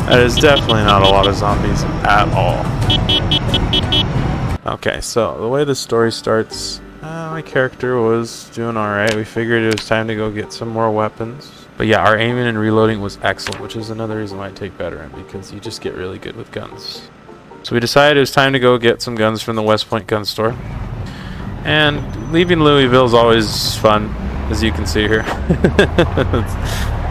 That is definitely not a lot of zombies at all. Okay, so the way the story starts, my character was doing alright. We figured it was time to go get some more weapons. But yeah, our aiming and reloading was excellent, which is another reason why I take veteran, because you just get really good with guns. So we decided it was time to go get some guns from the West Point gun store. And leaving Louisville is always fun, as you can see here.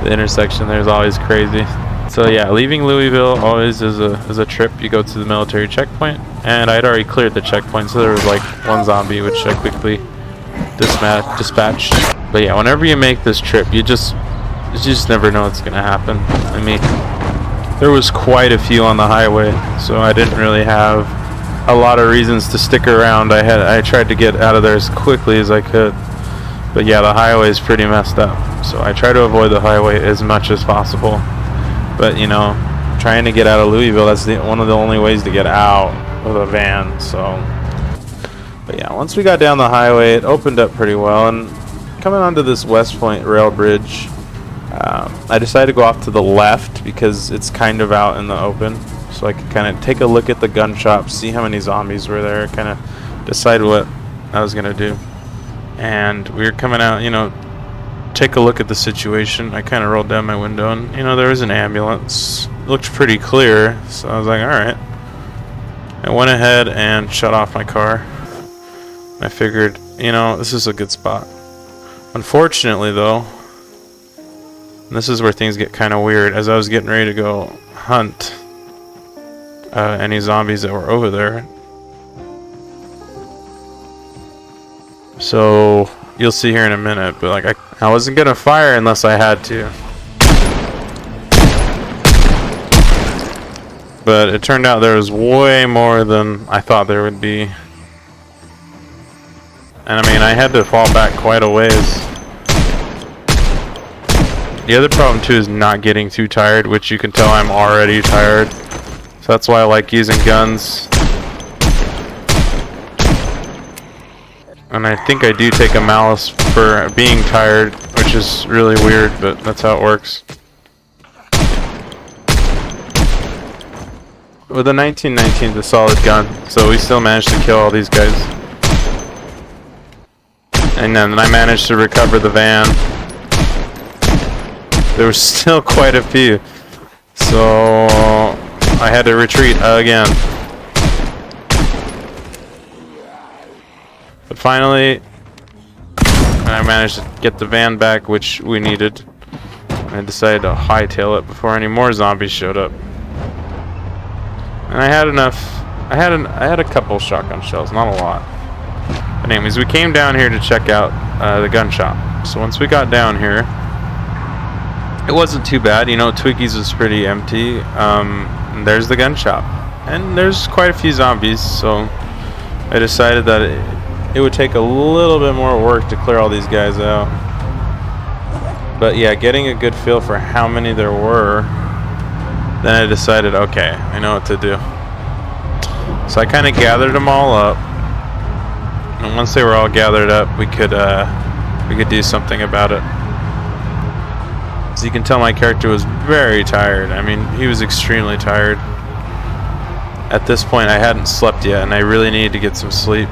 The intersection there is always crazy. So yeah, leaving Louisville always is a trip. You go to the military checkpoint, and I'd already cleared the checkpoint, so there was like one zombie, which I quickly dispatched. But yeah, whenever you make this trip, you just never know what's gonna happen. I mean, there was quite a few on the highway, so I didn't really have a lot of reasons to stick around. I tried to get out of there as quickly as I could. But yeah, the highway is pretty messed up, so I try to avoid the highway as much as possible. But you know, trying to get out of Louisville, that's one of the only ways to get out with a van. So, but yeah, once we got down the highway, it opened up pretty well. And coming onto this West Point rail bridge, I decided to go off to the left because it's kind of out in the open, so I could kind of take a look at the gun shop, see how many zombies were there, kind of decide what I was gonna do. And we were coming out, you know, take a look at the situation. I kind of rolled down my window, and you know, there was an ambulance. It looked pretty clear, so I was like, all right. I went ahead and shut off my car. I figured, you know, this is a good spot. Unfortunately, though, and this is where things get kind of weird. As I was getting ready to go hunt any zombies that were over there, so you'll see here in a minute, but like I wasn't gonna fire unless I had to. But it turned out there was way more than I thought there would be. And I mean, I had to fall back quite a ways. The other problem too is not getting too tired, which you can tell I'm already tired. So that's why I like using guns. And I think I do take a malice for being tired, which is really weird, but that's how it works. With the 1919, it's a solid gun, so we still managed to kill all these guys. And then I managed to recover the van. There was still quite a few, so I had to retreat again. But finally, I managed to get the van back, which we needed. I decided to hightail it before any more zombies showed up. And I had enough. I had a couple shotgun shells, not a lot. But anyways, we came down here to check out the gun shop. So once we got down here, it wasn't too bad. You know, Twiggy's was pretty empty. And there's the gun shop, and there's quite a few zombies. So I decided that it would take a little bit more work to clear all these guys out. But yeah, getting a good feel for how many there were, then I decided, okay, I know what to do. So I kind of gathered them all up, and once they were all gathered up, we could do something about it. As you can tell, my character was very tired. I mean, he was extremely tired. At this point, I hadn't slept yet, and I really needed to get some sleep.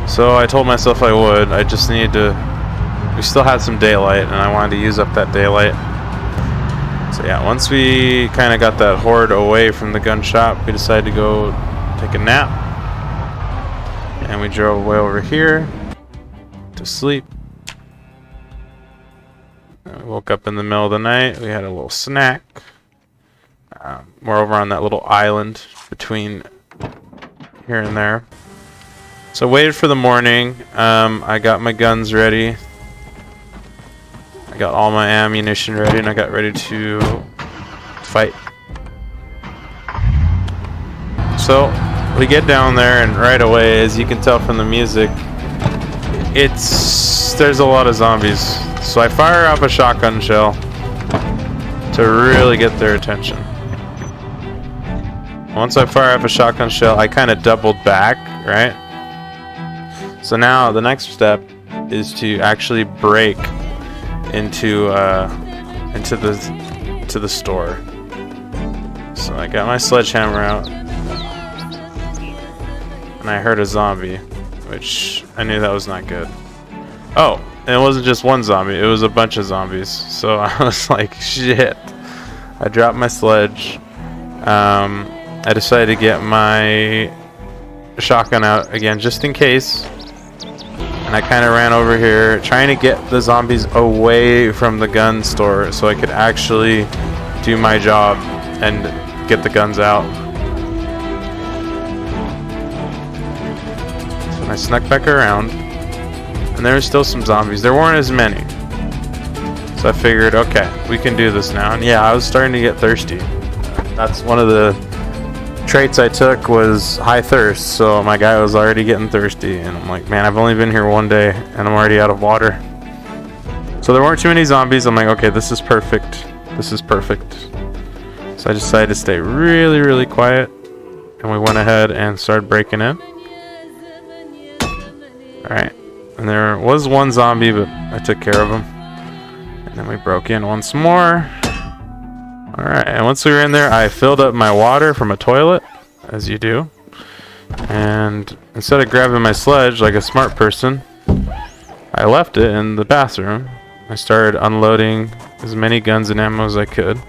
So I told myself I would. I just needed to. We still had some daylight, and I wanted to use up that daylight. So yeah, once we kind of got that horde away from the gun shop, we decided to go take a nap. And we drove way over here to sleep. We woke up in the middle of the night. We had a little snack. We're over on that little island between here and there. So I waited for the morning. I got my guns ready. I got all my ammunition ready, and I got ready to fight. So we get down there, and right away, as you can tell from the music, there's a lot of zombies. So I fire off a shotgun shell to really get their attention. Once I fire off a shotgun shell, I kind of doubled back, right? So now the next step is to actually break into the store. So I got my sledgehammer out, and I heard a zombie, which I knew that was not good. Oh, and it wasn't just one zombie, it was a bunch of zombies. So I was like, shit. I dropped my sledge. I decided to get my shotgun out again just in case. And I kind of ran over here trying to get the zombies away from the gun store so I could actually do my job and get the guns out. So I snuck back around, and there were still some zombies. There weren't as many. So I figured, okay, we can do this now. And yeah, I was starting to get thirsty. That's one of the traits I took, was high thirst. So my guy was already getting thirsty, and I'm like, man, I've only been here one day and I'm already out of water. So there weren't too many zombies. I'm like, okay, this is perfect. This is perfect. So I decided to stay really, really quiet, and we went ahead and started breaking in. Alright, and there was one zombie, but I took care of him. And then we broke in once more. Alright, and once we were in there, I filled up my water from a toilet, as you do. And instead of grabbing my sledge like a smart person, I left it in the bathroom. I started unloading as many guns and ammo as I could.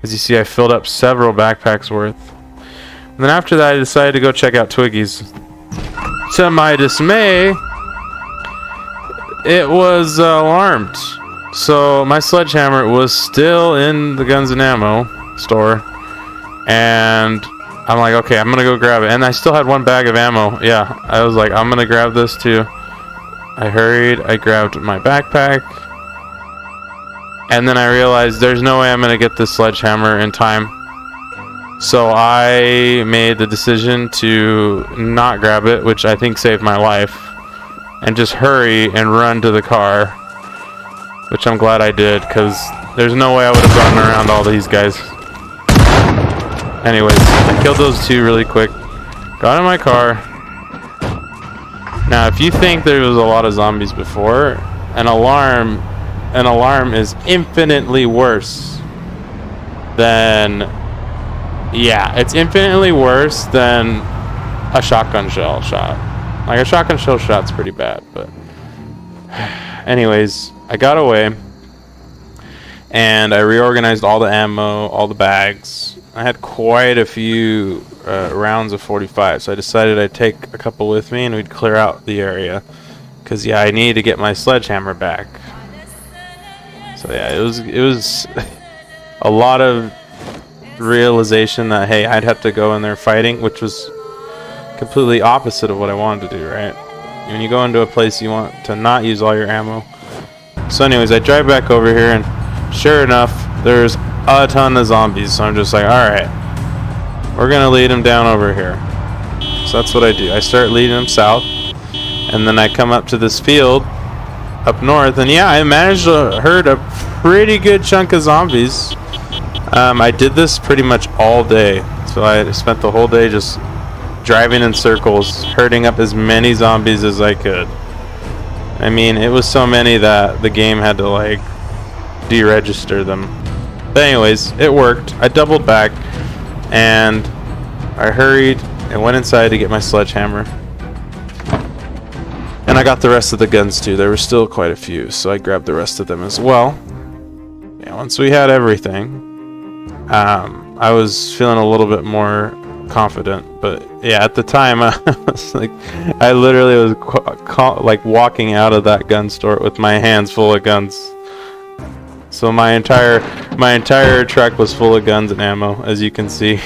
As you see, I filled up several backpacks worth. And then after that, I decided to go check out Twiggy's. To my dismay, it was alarmed. So my sledgehammer was still in the guns and ammo store, and I'm like, okay, I'm gonna go grab it. And I still had one bag of ammo. Yeah, I was like, I'm gonna grab this too. I hurried, I grabbed my backpack, and then I realized there's no way I'm gonna get this sledgehammer in time. So I made the decision to not grab it, which I think saved my life, and just hurry and run to the car. Which I'm glad I did, because there's no way I would have gotten around all these guys. Anyways, I killed those two really quick. Got in my car. Now, if you think there was a lot of zombies before, an alarm is infinitely worse than... Yeah, it's infinitely worse than a shotgun shell shot. Like, a shotgun shell shot's pretty bad, but... Anyways, I got away, and I reorganized all the ammo, all the bags. I had quite a few rounds of 45, so I decided I'd take a couple with me and we'd clear out the area. Because, yeah, I needed to get my sledgehammer back. So, yeah, it was a lot of realization that, hey, I'd have to go in there fighting, which was completely opposite of what I wanted to do, right? When you go into a place, you want to not use all your ammo. So anyways, I drive back over here, and sure enough, there's a ton of zombies. So I'm just like, alright, we're going to lead them down over here. So that's what I do. I start leading them south, and then I come up to this field up north, and yeah, I managed to herd a pretty good chunk of zombies. I did this pretty much all day. So I spent the whole day just driving in circles, herding up as many zombies as I could. I mean, it was so many that the game had to, like, deregister them. But anyways, it worked. I doubled back, and I hurried and went inside to get my sledgehammer. And I got the rest of the guns too. There were still quite a few, so I grabbed the rest of them as well. Yeah, once we had everything, I was feeling a little bit more confident, but yeah, at the time I was like, I literally was like walking out of that gun store with my hands full of guns. So my entire truck was full of guns and ammo, as you can see.